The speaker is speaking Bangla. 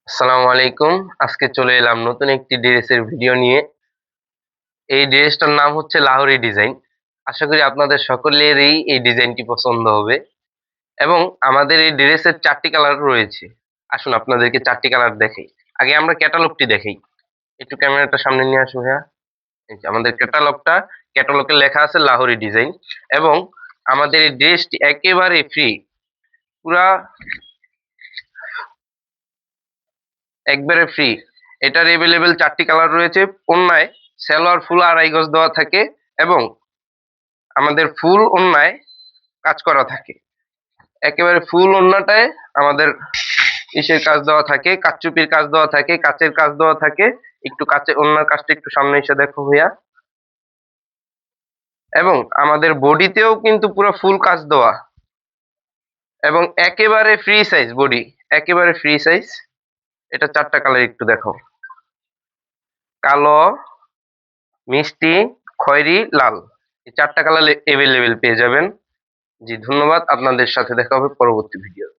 আসসালামু আলাইকুম। আজকে চলে এলাম নতুন একটি ড্রেসের ভিডিও নিয়ে। এই ড্রেসটার নাম হচ্ছে লাহোরি ডিজাইন। আশা করি আপনাদের সকলেরই এই ডিজাইনটি পছন্দ হবে এবং আমাদের এই ড্রেসের ৪ টি কালার রয়েছে। আসুন আপনাদেরকে ৪ টি কালার দেখাই। আগে আমরা ক্যাটালগটি দেখাই। একটু ক্যামেরাটা সামনে নিয়ে আসুন ভাইয়া। এই যে আমাদের ক্যাটালগে লেখা আছে লাহোরি ডিজাইন এবং আমাদের এই ড্রেসটি একেবারে ফ্রি। পুরা একবারে ফ্রি। এটার এভেলেবেল ৪ টি কালার রয়েছে। ওড়নায় সালোয়ার ফুল ২.৫ গজ দেওয়া থাকে এবং আমাদের ফুল ওড়নায় কাজ করা থাকে। একেবারে ফুল ওড়নাটায় আমাদের ইসের কাজ দেওয়া থাকে, কারচুপির কাজ দেওয়া থাকে, কাচের কাজ দেওয়া থাকে। একটু কাচে ওড়নার কাজটা একটু সামনে এসে দেখো ভাইয়া। এবং আমাদের বডিতেও কিন্তু পুরো ফুল কাজ দেওয়া এবং একেবারে ফ্রি সাইজ বডি, একেবারে ফ্রি সাইজ। এটা ৪ টা কালার একটু দেখো। কালো, মিষ্টি, খয়েরি, লাল। এই ৪ টা কালার এভেলেবেল পেয়ে যাবেন। জি ধন্যবাদ। আপনাদের সাথে দেখা হবে পরবর্তী ভিডিও।